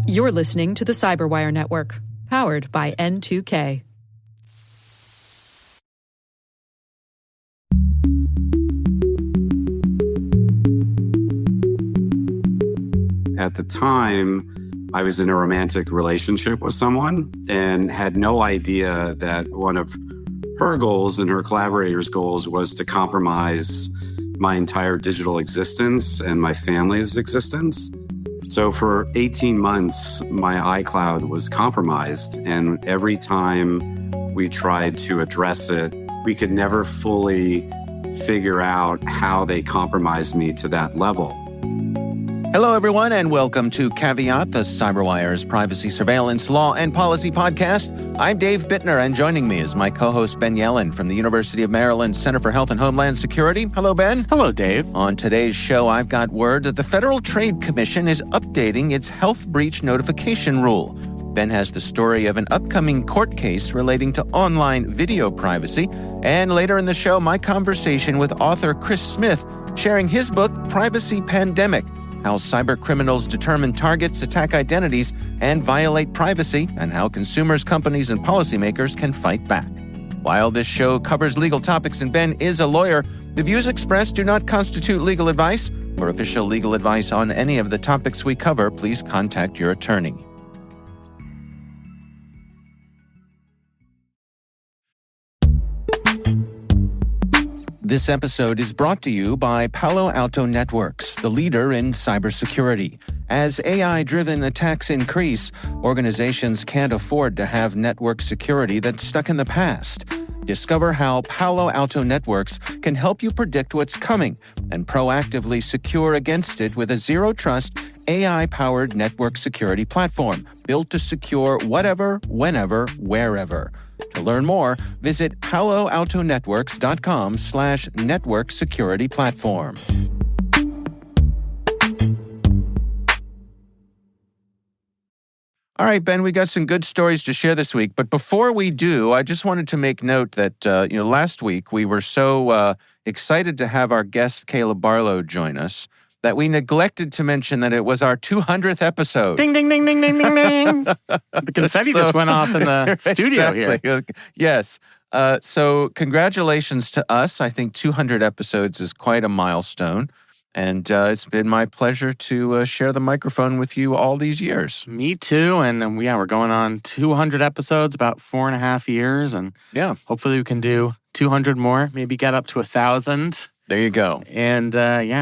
You're listening to the Cyberwire Network, powered by N2K. At the time, I was in a romantic relationship with someone and had no idea that one of her goals and her collaborators' goals was to compromise my entire digital existence and my family's existence. So for 18 months, my iCloud was compromised. And every time we tried to address it, we could never fully figure out how they compromised me to that level. Hello, everyone, and welcome to Caveat, the CyberWire's privacy surveillance, law, and policy podcast. I'm Dave Bittner, and joining me is my co-host Ben Yellen from the University of Maryland Center for Health and Homeland Security. Hello, Ben. Hello, Dave. On today's show, I've got word that the Federal Trade Commission is updating its health breach notification rule. Ben has the story of an upcoming court case relating to online video privacy. And later in the show, my conversation with author Chris Smith, sharing his book, Privacy Pandemic: How Cybercriminals Determine Targets, Attack Identities, and Violate Privacy, and how consumers, companies, and policymakers can fight back. While this show covers legal topics and Ben is a lawyer, the views expressed do not constitute legal advice. For official legal advice on any of the topics we cover, please contact your attorney. This episode is brought to you by Palo Alto Networks, the leader in cybersecurity. As AI-driven attacks increase, organizations can't afford to have network security that's stuck in the past. Discover how Palo Alto Networks can help you predict what's coming and proactively secure against it with a zero-trust, AI-powered network security platform built to secure whatever, whenever, wherever. To learn more, visit paloaltonetworks.com/network security platform. All right, Ben, we got some good stories to share this week. But before we do, I just wanted to make note that, last week we were so excited to have our guest, Caleb Barlow, join us that we neglected to mention that it was our 200th episode. Ding, ding, ding, ding, ding, ding, ding. The confetti just went off in the studio exactly. here. Yes. So congratulations to us. I think 200 episodes is quite a milestone. And it's been my pleasure to share the microphone with you all these years. Me too. And we're going on 200 episodes, about 4.5 years. And hopefully we can do 200 more, maybe get up to 1,000. There you go. And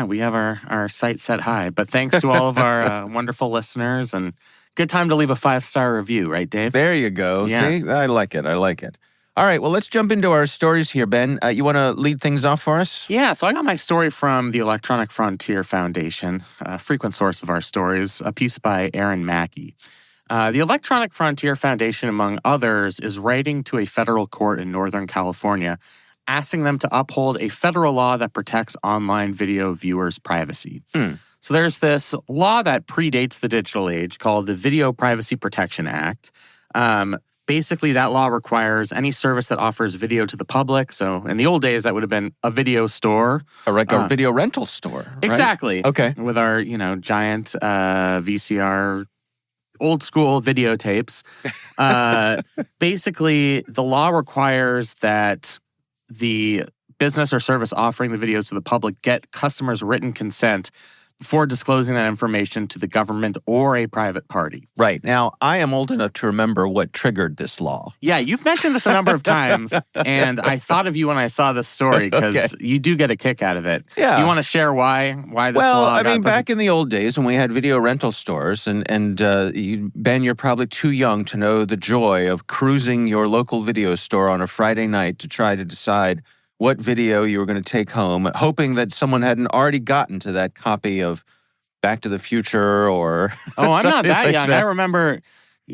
we have our sights set high. But thanks to all of our wonderful listeners, and good time to leave a 5-star review, right, Dave? There you go. Yeah. See, I like it. All right, well, let's jump into our stories here, Ben. You want to lead things off for us? Yeah, so I got my story from the Electronic Frontier Foundation, a frequent source of our stories, a piece by Aaron Mackey. The Electronic Frontier Foundation, among others, is writing to a federal court in Northern California, asking them to uphold a federal law that protects online video viewers' privacy. So there's this law that predates the digital age called the Video Privacy Protection Act. Basically, that law requires any service that offers video to the public. So in the old days, that would have been a video store. Like a video rental store, right? Exactly. Okay. With our, giant VCR old school videotapes. Basically, the law requires that the business or service offering the videos to the public get customers' written consent before disclosing that information to the government or a private party. Right. Now, I am old enough to remember what triggered this law. Yeah, you've mentioned this a number of times, and I thought of you when I saw this story because you do get a kick out of it. Yeah. You want to share why this law Well, back in the old days when we had video rental stores, and Ben, you're probably too young to know the joy of cruising your local video store on a Friday night to try to decide what video you were going to take home, hoping that someone hadn't already gotten to that copy of Back to the Future or I'm not that like young. that. I remember,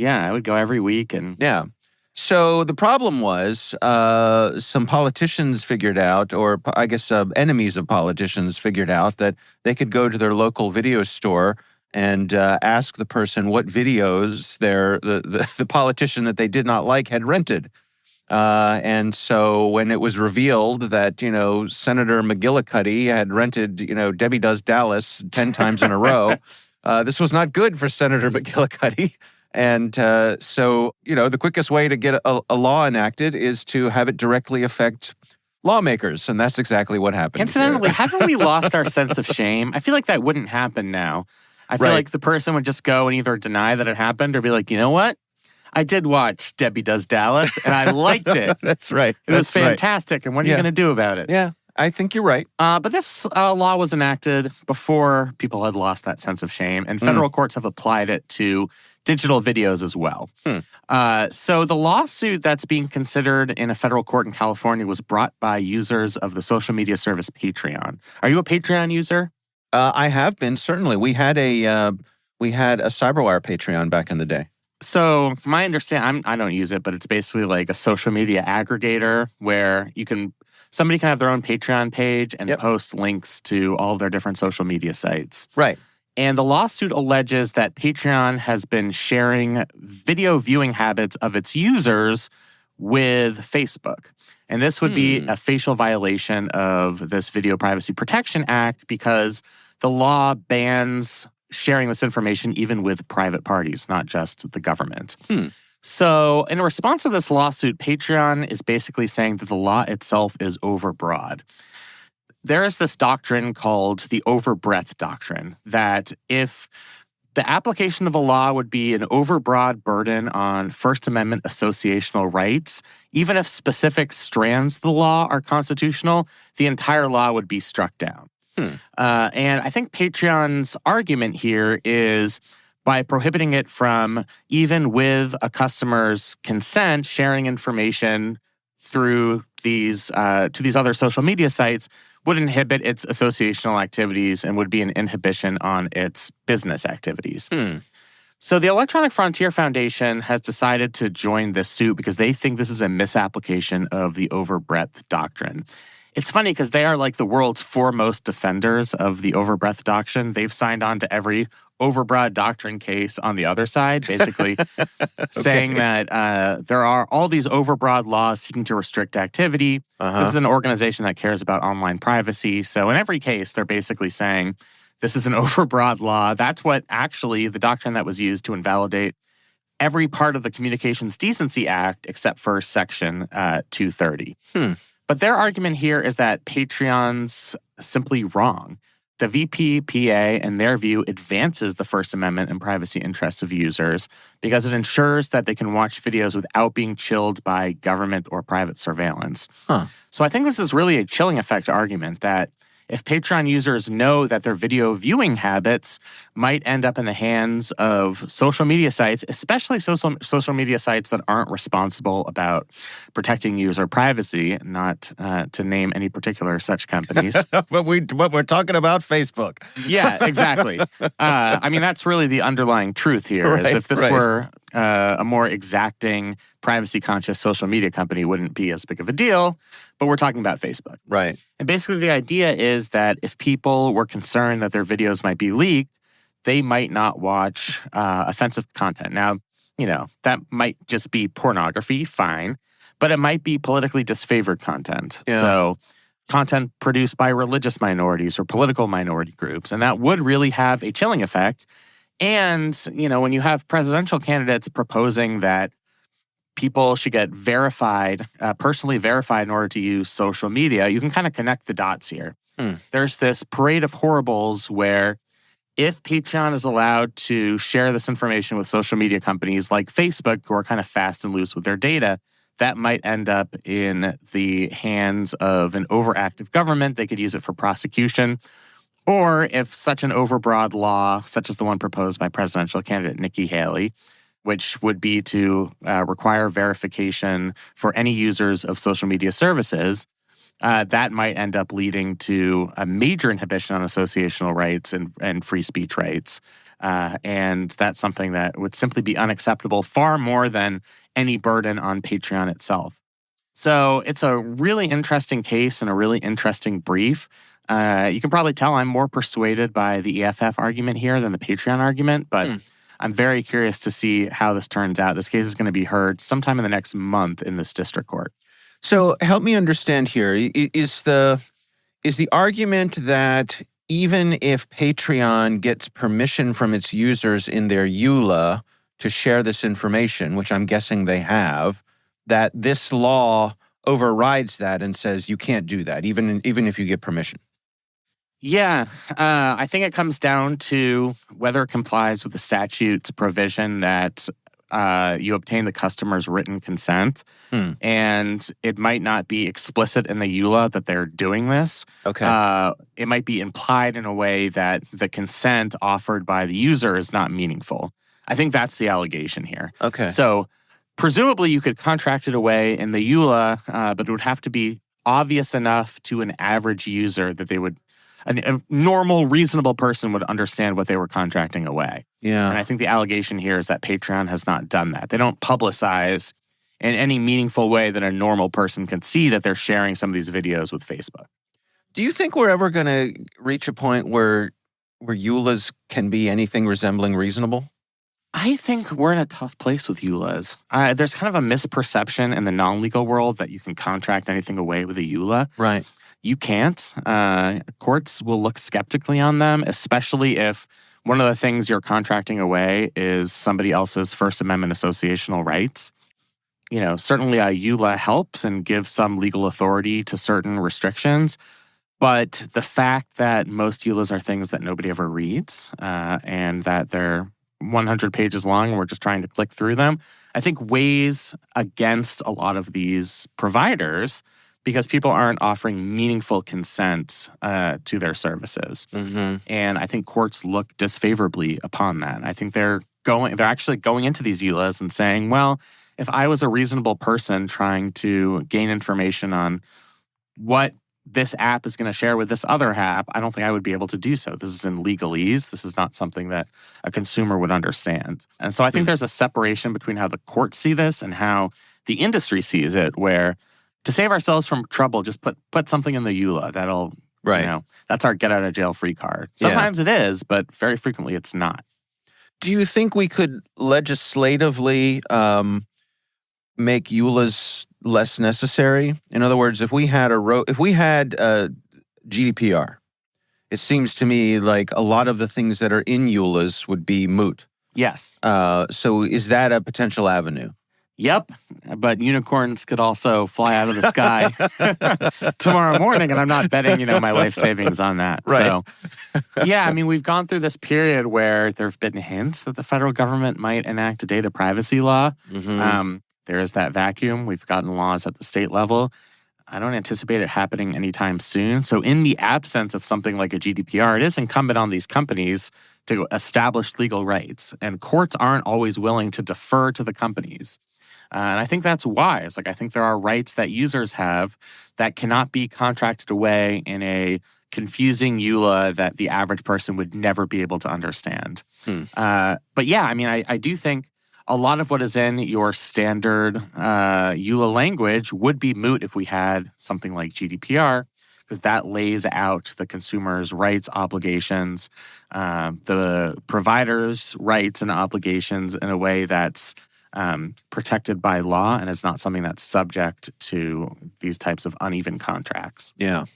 I would go every week. And Yeah. So the problem was some politicians figured out, or I guess enemies of politicians figured out that they could go to their local video store and ask the person what videos the politician that they did not like had rented. And so when it was revealed that, Senator McGillicuddy had rented, Debbie Does Dallas 10 times in a row, This was not good for Senator McGillicuddy. And so, the quickest way to get a law enacted is to have it directly affect lawmakers. And that's exactly what happened. Incidentally, haven't we lost our sense of shame? I feel like that wouldn't happen now. I feel like the person would just go and either deny that it happened or be like, you know what? I did watch Debbie Does Dallas, and I liked it. That's right. It was fantastic. And what are you going to do about it? Yeah, I think you're right. But this law was enacted before people had lost that sense of shame, and federal courts have applied it to digital videos as well. So the lawsuit that's being considered in a federal court in California was brought by users of the social media service Patreon. Are you a Patreon user? I have been, certainly. We had a CyberWire Patreon back in the day. So my understanding, I don't use it, but it's basically like a social media aggregator where somebody can have their own Patreon page and post links to all of their different social media sites. Right. And the lawsuit alleges that Patreon has been sharing video viewing habits of its users with Facebook. And this would be a facial violation of this Video Privacy Protection Act because the law bans sharing this information even with private parties, not just the government. So in response to this lawsuit, Patreon is basically saying that the law itself is overbroad. There is this doctrine called the overbreadth doctrine, that if the application of a law would be an overbroad burden on First Amendment associational rights, even if specific strands of the law are constitutional, the entire law would be struck down. And I think Patreon's argument here is by prohibiting it from, even with a customer's consent, sharing information through these to these other social media sites would inhibit its associational activities and would be an inhibition on its business activities. So the Electronic Frontier Foundation has decided to join this suit because they think this is a misapplication of the overbreadth doctrine. It's funny because they are like the world's foremost defenders of the overbreadth doctrine. They've signed on to every overbroad doctrine case on the other side, basically saying that there are all these overbroad laws seeking to restrict activity. This is an organization that cares about online privacy. So in every case, they're basically saying this is an overbroad law. That's what actually the doctrine that was used to invalidate every part of the Communications Decency Act except for Section 230. But their argument here is that Patreon's simply wrong. The VPPA, in their view, advances the First Amendment and privacy interests of users because it ensures that they can watch videos without being chilled by government or private surveillance. So I think this is really a chilling effect argument that if Patreon users know that their video viewing habits might end up in the hands of social media sites, especially social media sites that aren't responsible about protecting user privacy, not to name any particular such companies. But we're talking about Facebook. Yeah, exactly. I mean, that's really the underlying truth here, is if this were a more exacting, privacy-conscious social media company, wouldn't be as big of a deal. But we're talking about Facebook. Right. And basically the idea is that if people were concerned that their videos might be leaked, they might not watch offensive content. Now, that might just be pornography, fine. But it might be politically disfavored content. Yeah. So content produced by religious minorities or political minority groups. And that would really have a chilling effect. And, when you have presidential candidates proposing that people should get verified, personally verified in order to use social media, you can kind of connect the dots here. There's this parade of horribles where if Patreon is allowed to share this information with social media companies like Facebook, who are kind of fast and loose with their data, that might end up in the hands of an overactive government. They could use it for prosecution. Or if such an overbroad law, such as the one proposed by presidential candidate Nikki Haley, which would be to require verification for any users of social media services, that might end up leading to a major inhibition on associational rights and free speech rights. And that's something that would simply be unacceptable, far more than any burden on Patreon itself. So it's a really interesting case and a really interesting brief. You can probably tell I'm more persuaded by the EFF argument here than the Patreon argument, but I'm very curious to see how this turns out. This case is going to be heard sometime in the next month in this district court. So help me understand here. Is the argument that even if Patreon gets permission from its users in their EULA to share this information, which I'm guessing they have, that this law overrides that and says you can't do that, even if you get permission. Yeah, I think it comes down to whether it complies with the statute's provision that you obtain the customer's written consent. And it might not be explicit in the EULA that they're doing this. Okay. It might be implied in a way that the consent offered by the user is not meaningful. I think that's the allegation here. Okay. So presumably you could contract it away in the EULA, but it would have to be obvious enough to an average user that they would, a normal, reasonable person would understand what they were contracting away. Yeah. And I think the allegation here is that Patreon has not done that. They don't publicize in any meaningful way that a normal person can see that they're sharing some of these videos with Facebook. Do you think we're ever going to reach a point where EULAs can be anything resembling reasonable? I think we're in a tough place with EULAs. There's kind of a misperception in the non-legal world that you can contract anything away with a EULA. Right. You can't. Courts will look skeptically on them, especially if one of the things you're contracting away is somebody else's First Amendment associational rights. You know, certainly a EULA helps and gives some legal authority to certain restrictions. But the fact that most EULAs are things that nobody ever reads and that they're 100 pages long and we're just trying to click through them, I think weighs against a lot of these providers because people aren't offering meaningful consent to their services. Mm-hmm. And I think courts look disfavorably upon that. I think they're actually going into these EULAs and saying, well, if I was a reasonable person trying to gain information on what this app is going to share with this other app, I don't think I would be able to do so. This is in legalese. This is not something that a consumer would understand. And so I think there's a separation between how the courts see this and how the industry sees it, where to save ourselves from trouble, just put something in the EULA. That'll, that's our get out of jail free card. Sometimes it is, but very frequently it's not. Do you think we could legislatively make EULAs less necessary? In other words, if we had GDPR, it seems to me like a lot of the things that are in EULAs would be moot. Yes. So is that a potential avenue? Yep, but unicorns could also fly out of the sky tomorrow morning, and I'm not betting, my life savings on that. Right. So, yeah, I mean, we've gone through this period where there have been hints that the federal government might enact a data privacy law. Mm-hmm. There is that vacuum. We've gotten laws at the state level. I don't anticipate it happening anytime soon. So in the absence of something like a GDPR, it is incumbent on these companies to establish legal rights, and courts aren't always willing to defer to the companies. And I think that's wise. I think there are rights that users have that cannot be contracted away in a confusing EULA that the average person would never be able to understand. But yeah, I mean, I do think a lot of what is in your standard EULA language would be moot if we had something like GDPR, because that lays out the consumer's rights, obligations, the provider's rights and obligations in a way that's protected by law and is not something that's subject to these types of uneven contracts. Yeah.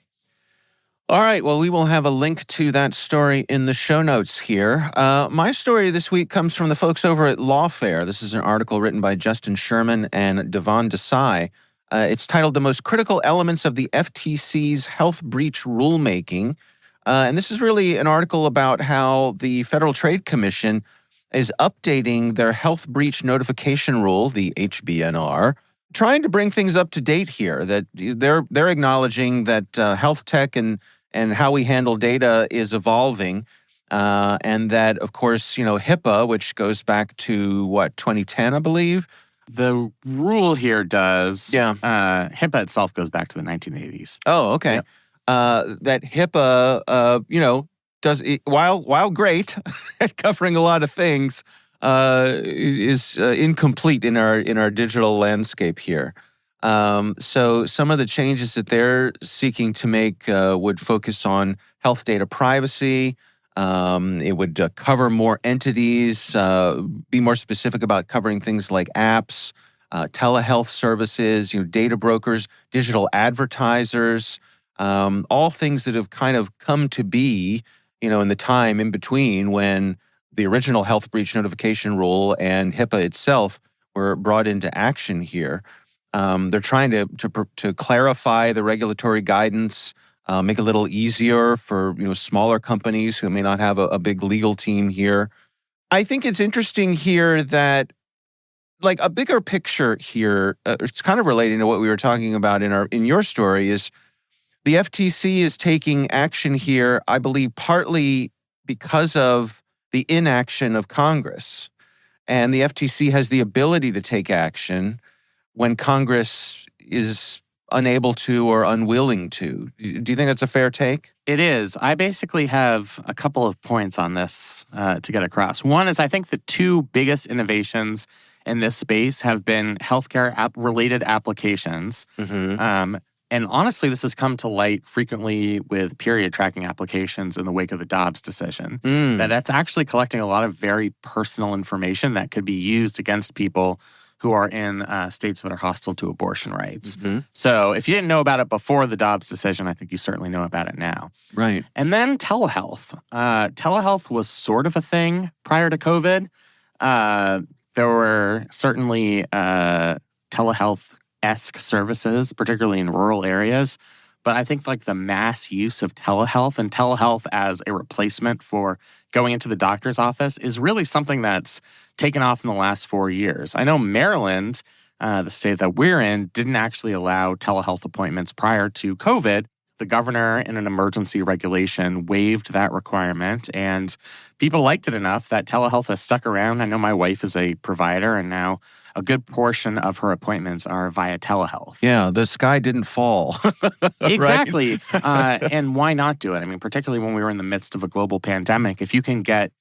All right. Well, we will have a link to that story in the show notes here. My story this week comes from the folks over at Lawfare. This is an article written by Justin Sherman and Devon Desai. It's titled "The Most Critical Elements of the FTC's Health Breach Rulemaking." And this is really an article about how the Federal Trade Commission is updating their health breach notification rule, the HBNR, trying to bring things up to date here. That they're acknowledging that health tech and how we handle data is evolving, and that, of course, HIPAA, which goes back to 2010, I believe. The rule here does. Yeah. HIPAA itself goes back to the 1980s. Oh, okay. Yep. That HIPAA, does while great at covering a lot of things, is incomplete in our digital landscape here. So some of the changes that they're seeking to make would focus on health data privacy. It would cover more entities, be more specific about covering things like apps, telehealth services, data brokers, digital advertisers. all things that have kind of come to be, in the time in between when the original health breach notification rule and HIPAA itself were brought into action here. They're trying to clarify the regulatory guidance, make it a little easier for smaller companies who may not have a big legal team here. I think it's interesting here that, like, a bigger picture here, it's kind of relating to what we were talking about in your story, is the FTC is taking action here, I believe, partly because of the inaction of Congress. And the FTC has the ability to take action when Congress is unable to or unwilling to. Do you think that's a fair take? It is. I basically have a couple of points on this to get across. One is I think the two biggest innovations in this space have been healthcare related applications. Mm-hmm. And honestly, this has come to light frequently with period tracking applications in the wake of the Dobbs decision. That's actually collecting a lot of very personal information that could be used against people who are in states that are hostile to abortion rights. Mm-hmm. So if you didn't know about it before the Dobbs decision, I think you certainly know about it now. Right. And then telehealth. Telehealth was sort of a thing prior to COVID. There were certainly telehealth-esque services, particularly in rural areas. But I think like the mass use of telehealth and telehealth as a replacement for going into the doctor's office is really something that's taken off in the last 4 years. I know Maryland, the state that we're in, didn't actually allow telehealth appointments prior to COVID. The governor, in an emergency regulation, waived that requirement, and people liked it enough that telehealth has stuck around. I know my wife is a provider, and now a good portion of her appointments are via telehealth. Yeah, the sky didn't fall. Exactly. And why not do it? I mean, particularly when we were in the midst of a global pandemic, if you can get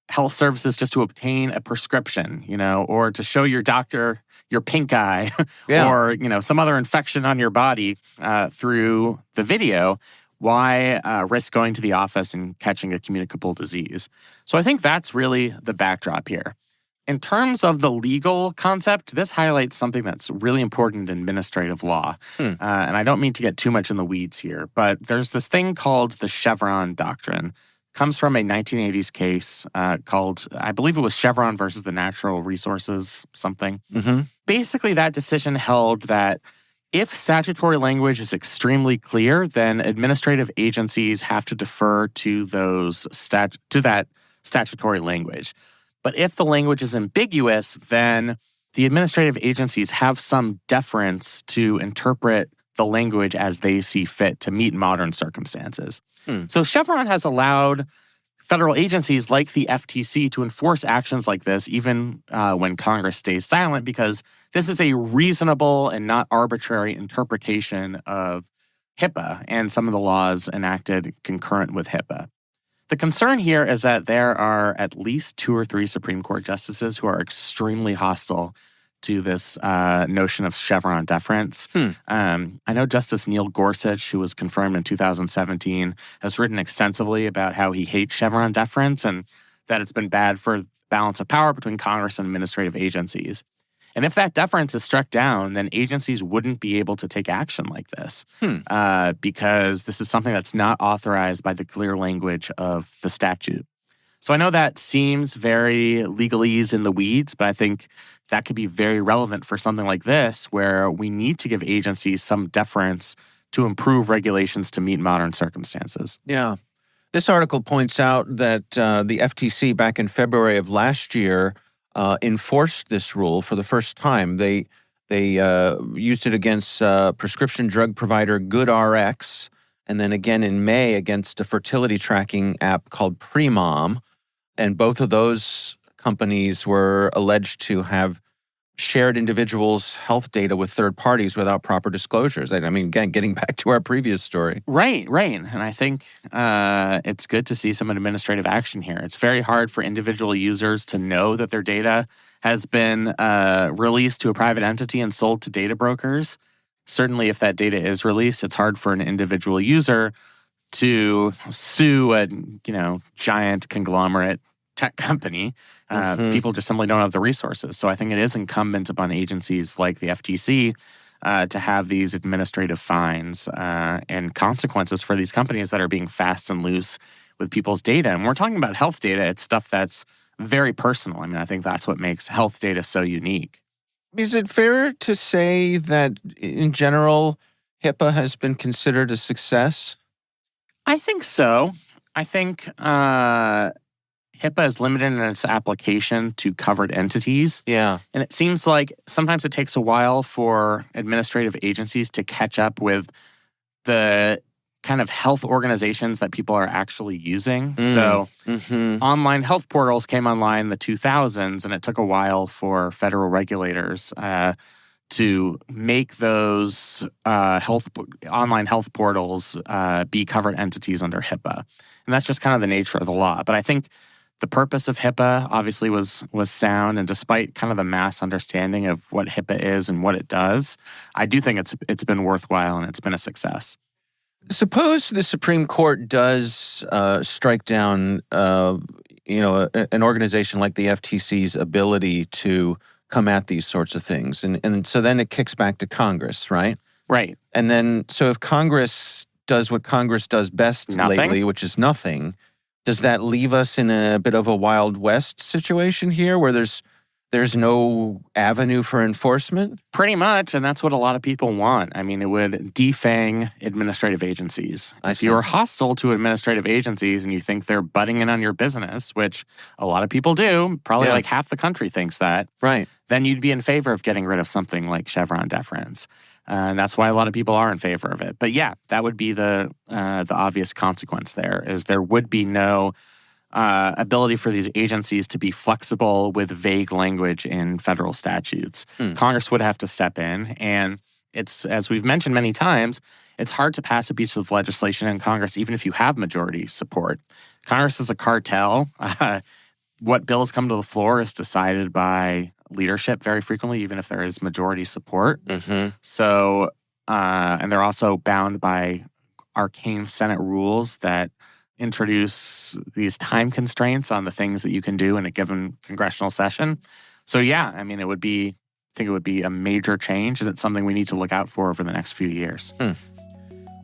health services just to obtain a prescription, or to show your doctor your pink eye or, some other infection on your body through the video, why risk going to the office and catching a communicable disease? So I think that's really the backdrop here. In terms of the legal concept, this highlights something that's really important in administrative law. And I don't mean to get too much in the weeds here, but there's this thing called the Chevron Doctrine. Comes from a 1980s case called, I believe it was Chevron versus the Natural Resources something. Mm-hmm. Basically, that decision held that if statutory language is extremely clear, then administrative agencies have to defer to that statutory language. But if the language is ambiguous, then the administrative agencies have some deference to interpret the language as they see fit to meet modern circumstances. So Chevron has allowed federal agencies like the FTC to enforce actions like this, even when Congress stays silent, because this is a reasonable and not arbitrary interpretation of HIPAA and some of the laws enacted concurrent with HIPAA. The concern here is that there are at least 2 or 3 Supreme Court justices who are extremely hostile to this notion of Chevron deference. I know Justice Neil Gorsuch, who was confirmed in 2017, has written extensively about how he hates Chevron deference and that it's been bad for the balance of power between Congress and administrative agencies. And if that deference is struck down, then agencies wouldn't be able to take action like this because this is something that's not authorized by the clear language of the statute. So I know that seems very legalese in the weeds, but I think that could be very relevant for something like this, where we need to give agencies some deference to improve regulations to meet modern circumstances. Yeah. This article points out that the FTC back in February of last year enforced this rule for the first time. They used it against prescription drug provider GoodRx, and then again in May against a fertility tracking app called Premom. And both of those companies were alleged to have shared individuals' health data with third parties without proper disclosures. I mean, again, getting back to our previous story. Right. And I think it's good to see some administrative action here. It's very hard for individual users to know that their data has been released to a private entity and sold to data brokers. Certainly, if that data is released, it's hard for an individual user to sue a giant conglomerate tech company. People just simply don't have the resources. So I think it is incumbent upon agencies like the FTC to have these administrative fines and consequences for these companies that are being fast and loose with people's data. And we're talking about health data. It's stuff that's very personal. I mean, I think that's what makes health data so unique. Is it fair to say that in general, HIPAA has been considered a success? I think so. I think HIPAA is limited in its application to covered entities. Yeah. And it seems like sometimes it takes a while for administrative agencies to catch up with the kind of health organizations that people are actually using. So online health portals came online in the 2000s, and it took a while for federal regulators to make those online health portals be covered entities under HIPAA. And that's just kind of the nature of the law. But I think the purpose of HIPAA obviously was sound, and despite kind of the mass understanding of what HIPAA is and what it does, I do think it's been worthwhile and it's been a success. Suppose the Supreme Court does strike down, an organization like the FTC's ability to come at these sorts of things, and so then it kicks back to Congress, right? Right. And then, so if Congress does what Congress does best lately, which is nothing, does that leave us in a bit of a Wild West situation here, where there's no avenue for enforcement? Pretty much, and that's what a lot of people want. I mean, it would defang administrative agencies. If you're hostile to administrative agencies and you think they're butting in on your business, which a lot of people do, probably like half the country thinks that, right? Then you'd be in favor of getting rid of something like Chevron deference. And that's why a lot of people are in favor of it. But yeah, that would be the obvious consequence there, is there would be no ability for these agencies to be flexible with vague language in federal statutes. Congress would have to step in, and it's, as we've mentioned many times, it's hard to pass a piece of legislation in Congress even if you have majority support. Congress is a cartel. What bills come to the floor is decided by leadership very frequently, even if there is majority support. So, and they're also bound by arcane Senate rules that introduce these time constraints on the things that you can do in a given congressional session. So yeah, I mean, I think it would be a major change, and it's something we need to look out for over the next few years.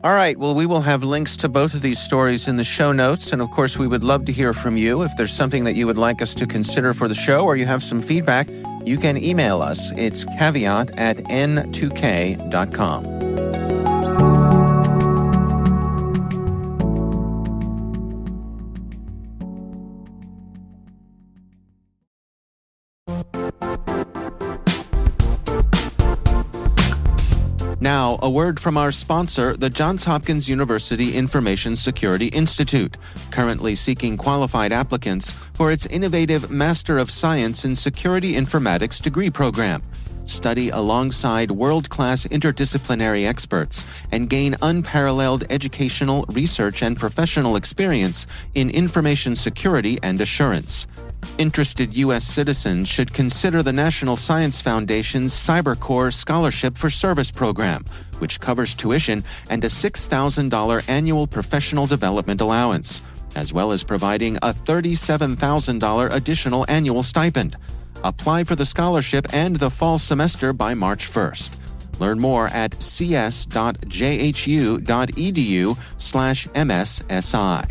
All right. Well, we will have links to both of these stories in the show notes. And of course, we would love to hear from you. If there's something that you would like us to consider for the show, or you have some feedback, you can email us. It's caveat@n2k.com. Now, a word from our sponsor, the Johns Hopkins University Information Security Institute, currently seeking qualified applicants for its innovative Master of Science in Security Informatics degree program. Study alongside world-class interdisciplinary experts and gain unparalleled educational, research, and professional experience in information security and assurance. Interested U.S. citizens should consider the National Science Foundation's CyberCore Scholarship for Service program, which covers tuition and a $6,000 annual professional development allowance, as well as providing a $37,000 additional annual stipend. Apply for the scholarship and the fall semester by March 1st. Learn more at cs.jhu.edu/MSSI.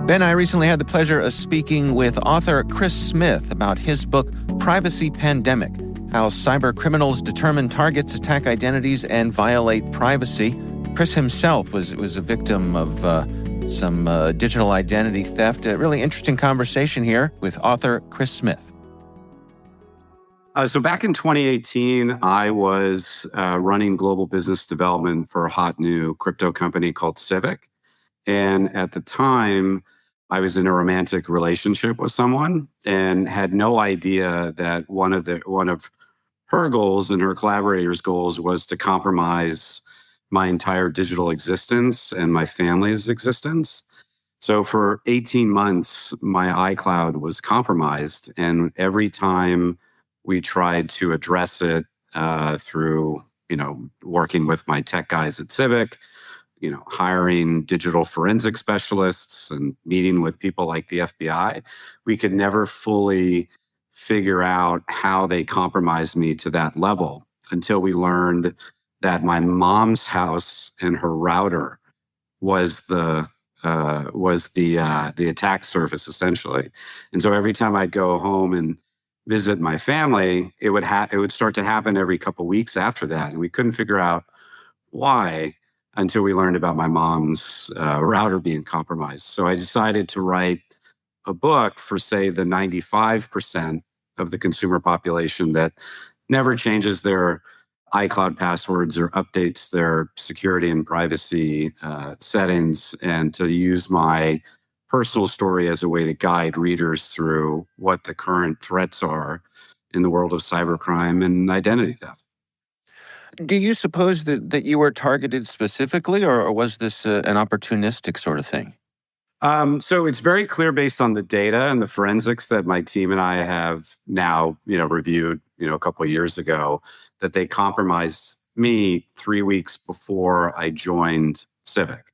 Ben, I recently had the pleasure of speaking with author Chris Smith about his book, Privacy Pandemic: How Cyber Criminals Determine Targets, Attack Identities, and Violate Privacy. Chris himself was a victim of some digital identity theft. A really interesting conversation here with author Chris Smith. So back in 2018, I was running global business development for a hot new crypto company called Civic. And at the time, I was in a romantic relationship with someone and had no idea that one of her goals and her collaborators' goals was to compromise my entire digital existence and my family's existence. So for 18 months, my iCloud was compromised. And every time we tried to address it through, working with my tech guys at Civic, hiring digital forensic specialists and meeting with people like the FBI, we could never fully figure out how they compromised me to that level until we learned that my mom's house and her router was the attack surface essentially. And so every time I'd go home and visit my family, it would start to happen every couple of weeks after that, and we couldn't figure out why until we learned about my mom's router being compromised. So I decided to write a book for, say, the 95% of the consumer population that never changes their iCloud passwords or updates their security and privacy settings, and to use my personal story as a way to guide readers through what the current threats are in the world of cybercrime and identity theft. Do you suppose that you were targeted specifically, or was this an opportunistic sort of thing? So it's very clear based on the data and the forensics that my team and I have now, reviewed, a couple of years ago, that they compromised me 3 weeks before I joined Civic.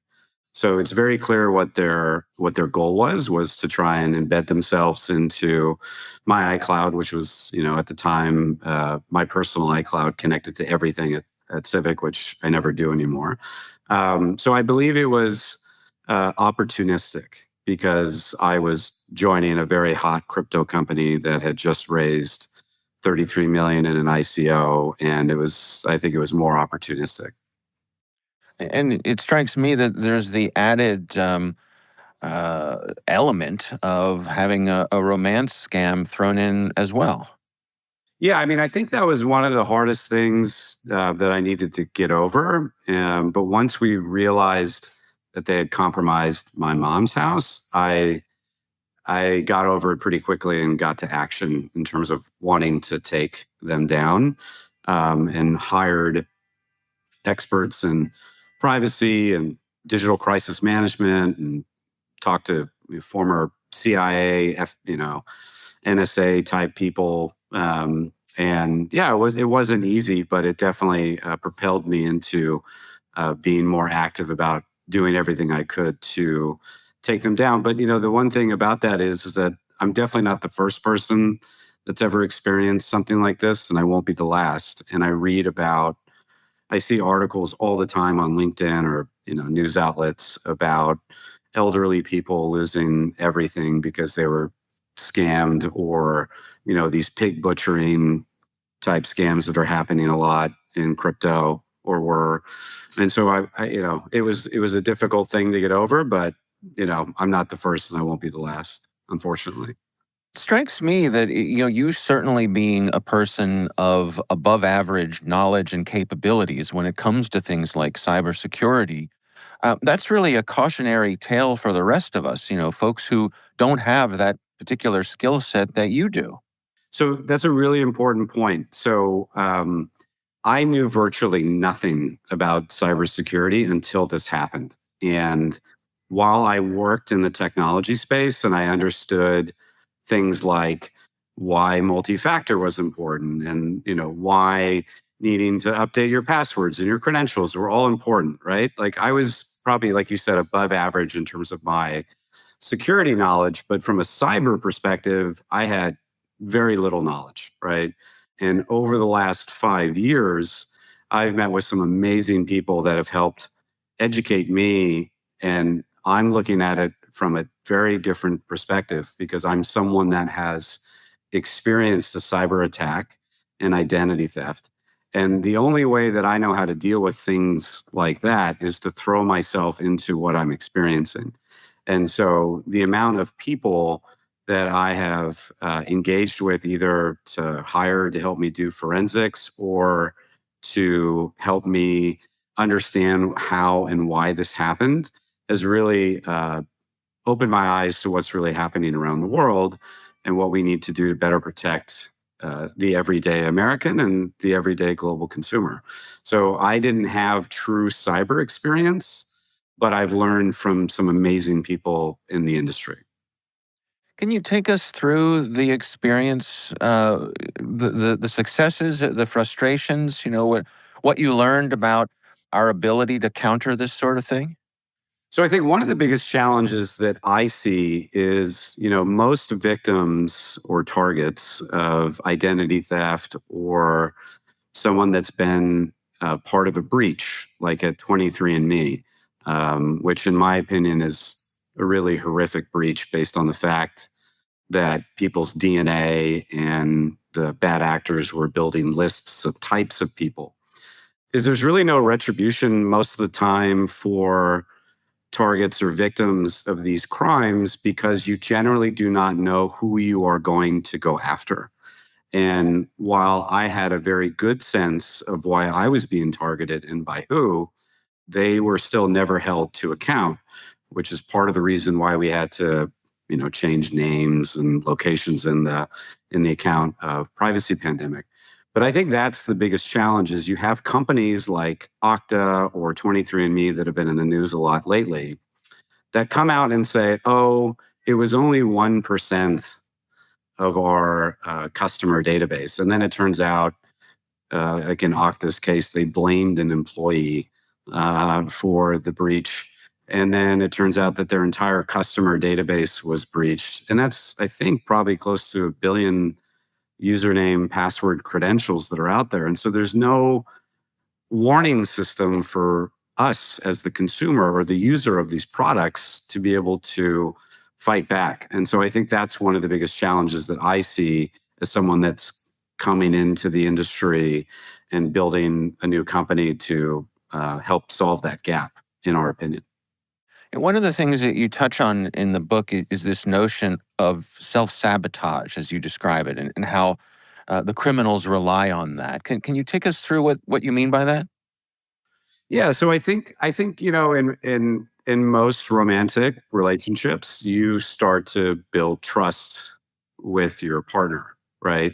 So it's very clear what their goal was to try and embed themselves into my iCloud, which was, at the time, my personal iCloud connected to everything at Civic, which I never do anymore. So I believe it was opportunistic because I was joining a very hot crypto company that had just raised $33 million in an ICO, and I think it was more opportunistic. And it strikes me that there's the added element of having a romance scam thrown in as well. Yeah, I think that was one of the hardest things that I needed to get over. But once we realized that they had compromised my mom's house, I got over it pretty quickly and got to action in terms of wanting to take them down, and hired experts in privacy and digital crisis management, and talked to former CIA, NSA type people. And yeah, it wasn't easy, but it definitely propelled me into being more active about doing everything I could to take them down. But the one thing about that is that I'm definitely not the first person that's ever experienced something like this, and I won't be the last. And I see articles all the time on LinkedIn or news outlets about elderly people losing everything because they were scammed, or these pig butchering type scams that are happening a lot in crypto or were. And so it was a difficult thing to get over, but I'm not the first and I won't be the last, unfortunately. It strikes me that you certainly being a person of above average knowledge and capabilities when it comes to things like cybersecurity, that's really a cautionary tale for the rest of us, folks who don't have that particular skill set that you do. So that's a really important point. So I knew virtually nothing about cybersecurity until this happened. And while I worked in the technology space and I understood things like why multi-factor was important, and why needing to update your passwords and your credentials were all important, right? Like I was probably, like you said, above average in terms of my security knowledge, but from a cyber perspective, I had very little knowledge, right? And over the last 5 years, I've met with some amazing people that have helped educate me. And I'm looking at it from a very different perspective because I'm someone that has experienced a cyber attack and identity theft. And the only way that I know how to deal with things like that is to throw myself into what I'm experiencing. And so the amount of people that I have engaged with, either to hire to help me do forensics or to help me understand how and why this happened, has really opened my eyes to what's really happening around the world and what we need to do to better protect the everyday American and the everyday global consumer. So I didn't have true cyber experience, but I've learned from some amazing people in the industry. Can you take us through the experience, the successes, the frustrations? What you learned about our ability to counter this sort of thing? So I think one of the biggest challenges that I see is, most victims or targets of identity theft or someone that's been part of a breach, like at 23andMe, which in my opinion is a really horrific breach based on the fact that people's DNA and the bad actors were building lists of types of people. Is there's really no retribution most of the time for targets or victims of these crimes because you generally do not know who you are going to go after. And while I had a very good sense of why I was being targeted and by who, they were still never held to account, which is part of the reason why we had to, change names and locations in the account of privacy pandemic. But I think that's the biggest challenge is you have companies like Okta or 23andMe that have been in the news a lot lately that come out and say, oh, it was only 1% of our customer database. And then it turns out, like in Okta's case, they blamed an employee for the breach. And then it turns out that their entire customer database was breached. And that's, I think, probably close to 1 billion username, password, credentials that are out there. And so there's no warning system for us as the consumer or the user of these products to be able to fight back. And so I think that's one of the biggest challenges that I see as someone that's coming into the industry and building a new company to help solve that gap, in our opinion. And one of the things that you touch on in the book is this notion of self-sabotage, as you describe it, and how the criminals rely on that. Can you take us through what you mean by that? Yeah, so I think in most romantic relationships, you start to build trust with your partner, right?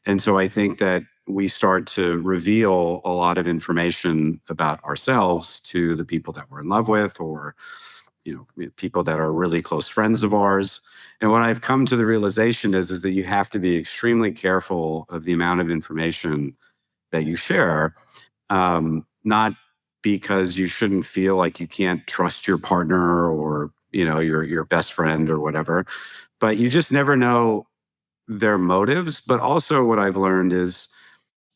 And so I think that we start to reveal a lot of information about ourselves to the people that we're in love with or people that are really close friends of ours. And what I've come to the realization is that you have to be extremely careful of the amount of information that you share, not because you shouldn't feel like you can't trust your partner or your best friend or whatever, but you just never know their motives. But also what I've learned is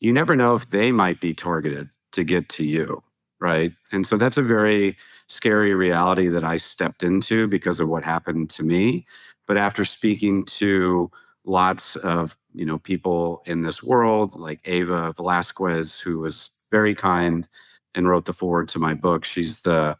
you never know if they might be targeted to get to you, right? And so that's a very scary reality that I stepped into because of what happened to me. But after speaking to lots of people in this world, like Ava Velasquez, who was very kind and wrote the foreword to my book. She's the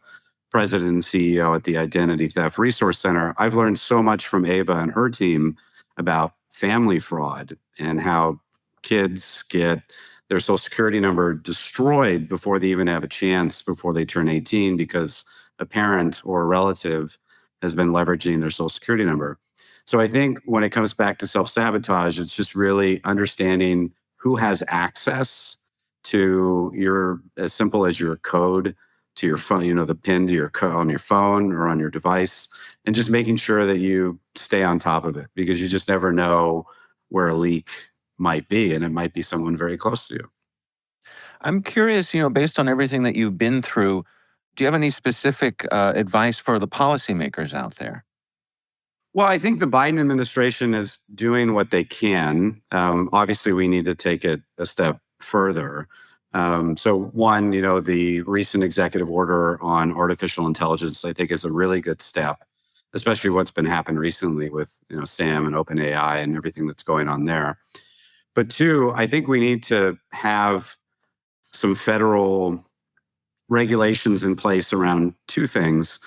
president and CEO at the Identity Theft Resource Center. I've learned so much from Ava and her team about family fraud and how kids get their social security number destroyed before they even have a chance before they turn 18 because a parent or a relative has been leveraging their social security number. So I think when it comes back to self-sabotage, it's just really understanding who has access to your, as simple as your code to your phone, the pin to your code on your phone or on your device, and just making sure that you stay on top of it because you just never know where a leak might be, and it might be someone very close to you. I'm curious, based on everything that you've been through, do you have any specific advice for the policymakers out there? Well, I think the Biden administration is doing what they can. Obviously, we need to take it a step further. So one, the recent executive order on artificial intelligence, I think is a really good step, especially what's been happening recently with, SAM and OpenAI and everything that's going on there. But two, I think we need to have some federal regulations in place around two things.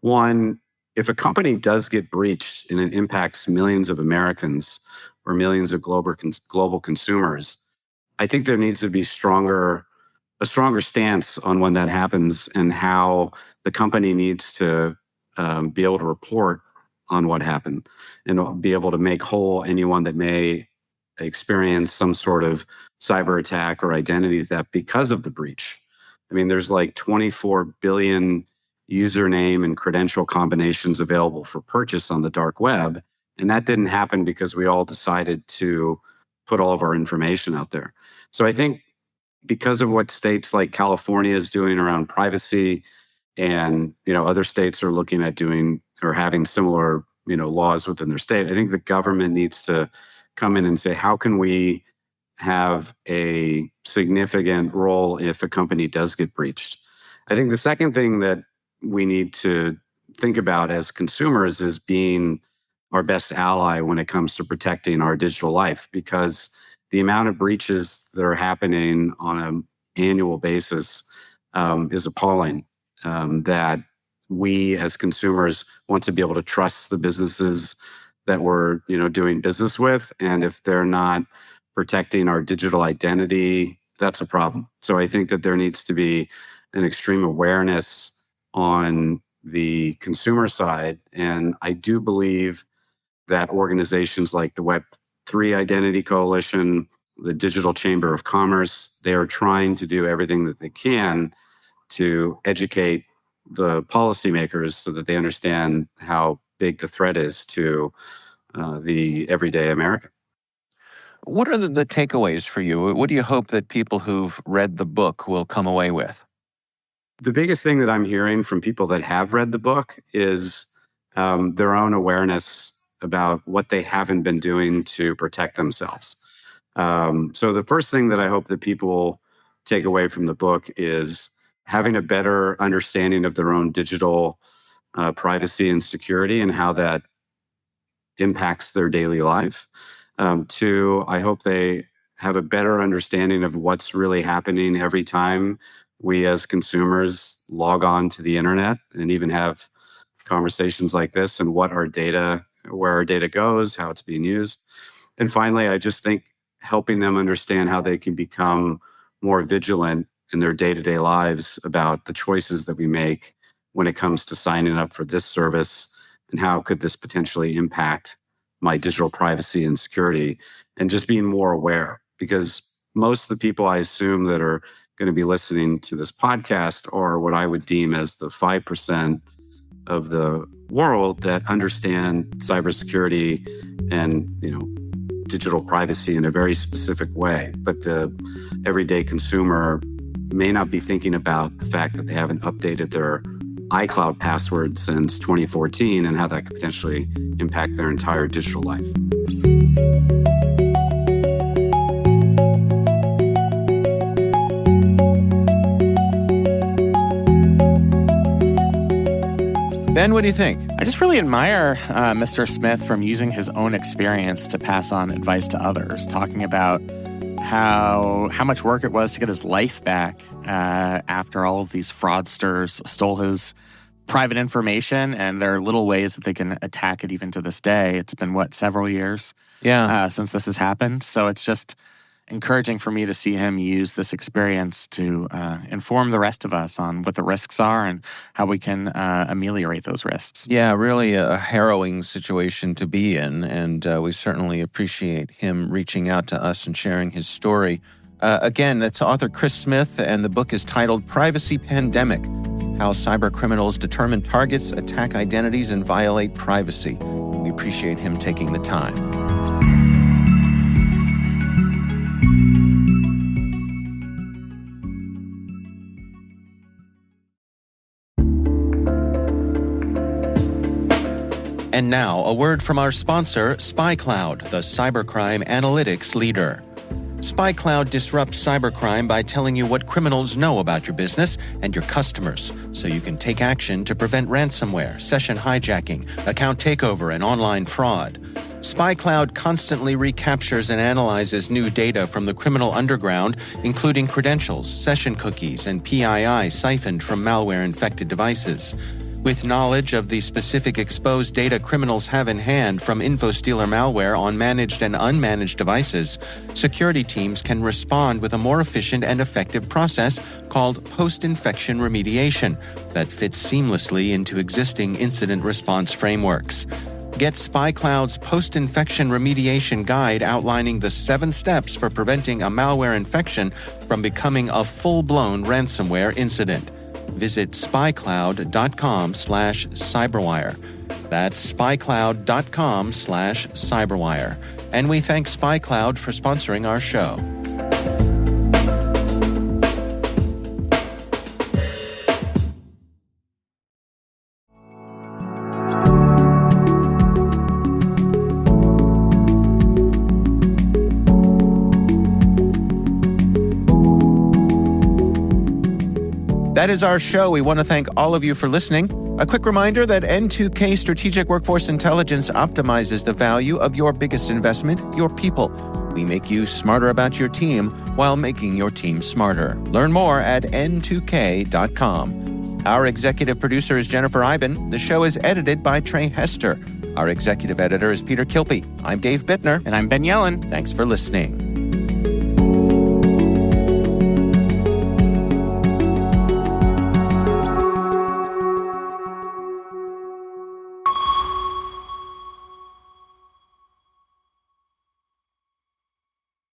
One, if a company does get breached and it impacts millions of Americans or millions of global consumers, I think there needs to be a stronger stance on when that happens and how the company needs to be able to report on what happened and be able to make whole anyone that may experience some sort of cyber attack or identity theft because of the breach. I mean, there's like 24 billion username and credential combinations available for purchase on the dark web. And that didn't happen because we all decided to put all of our information out there. So I think because of what states like California is doing around privacy, and other states are looking at doing or having similar laws within their state, I think the government needs to come in and say, how can we have a significant role if a company does get breached? I think the second thing that we need to think about as consumers is being our best ally when it comes to protecting our digital life, because the amount of breaches that are happening on an annual basis is appalling. That we as consumers want to be able to trust the businesses that we're doing business with, and if they're not protecting our digital identity, that's a problem. So I think that there needs to be an extreme awareness on the consumer side, and I do believe that organizations like the Web3 Identity Coalition, the Digital Chamber of Commerce, they are trying to do everything that they can to educate the policymakers so that they understand how big the threat is to the everyday American. What are the takeaways for you? What do you hope that people who've read the book will come away with? The biggest thing that I'm hearing from people that have read the book is their own awareness about what they haven't been doing to protect themselves. So the first thing that I hope that people take away from the book is having a better understanding of their own digital privacy and security and how that impacts their daily life. Two, I hope they have a better understanding of what's really happening every time we as consumers log on to the internet and even have conversations like this, and where our data goes, how it's being used. And finally, I just think helping them understand how they can become more vigilant in their day-to-day lives about the choices that we make when it comes to signing up for this service, and how could this potentially impact my digital privacy and security, and just being more aware. Because most of the people I assume that are going to be listening to this podcast are what I would deem as the 5% of the world that understand cybersecurity and digital privacy in a very specific way. But the everyday consumer may not be thinking about the fact that they haven't updated their iCloud password since 2014 and how that could potentially impact their entire digital life. Ben, what do you think? I just really admire Mr. Smith from using his own experience to pass on advice to others, talking about how much work it was to get his life back after all of these fraudsters stole his private information, and there are little ways that they can attack it even to this day. It's been, several years since this has happened. So it's just encouraging for me to see him use this experience to inform the rest of us on what the risks are and how we can ameliorate those risks. Yeah, really a harrowing situation to be in, and we certainly appreciate him reaching out to us and sharing his story. Again, that's author Chris Smith, and the book is titled Privacy Pandemic: How Cyber Criminals Determine Targets, Attack Identities, and Violate Privacy. We appreciate him taking the time. And now, a word from our sponsor, SpyCloud, the cybercrime analytics leader. SpyCloud disrupts cybercrime by telling you what criminals know about your business and your customers, so you can take action to prevent ransomware, session hijacking, account takeover, and online fraud. SpyCloud constantly recaptures and analyzes new data from the criminal underground, including credentials, session cookies, and PII siphoned from malware-infected devices. With knowledge of the specific exposed data criminals have in hand from InfoStealer malware on managed and unmanaged devices, security teams can respond with a more efficient and effective process called post-infection remediation that fits seamlessly into existing incident response frameworks. Get SpyCloud's post-infection remediation guide outlining the 7 steps for preventing a malware infection from becoming a full-blown ransomware incident. Visit spycloud.com/cyberwire. That's spycloud.com/cyberwire. And we thank SpyCloud for sponsoring our show. That is our show. We want to thank all of you for listening. A quick reminder that N2K Strategic Workforce Intelligence optimizes the value of your biggest investment, your people. We make you smarter about your team while making your team smarter. Learn more at n2k.com. Our executive producer is Jennifer Iben. The show is edited by Trey Hester. Our executive editor is Peter Kilpie. I'm Dave Bittner. And I'm Ben Yellen. Thanks for listening.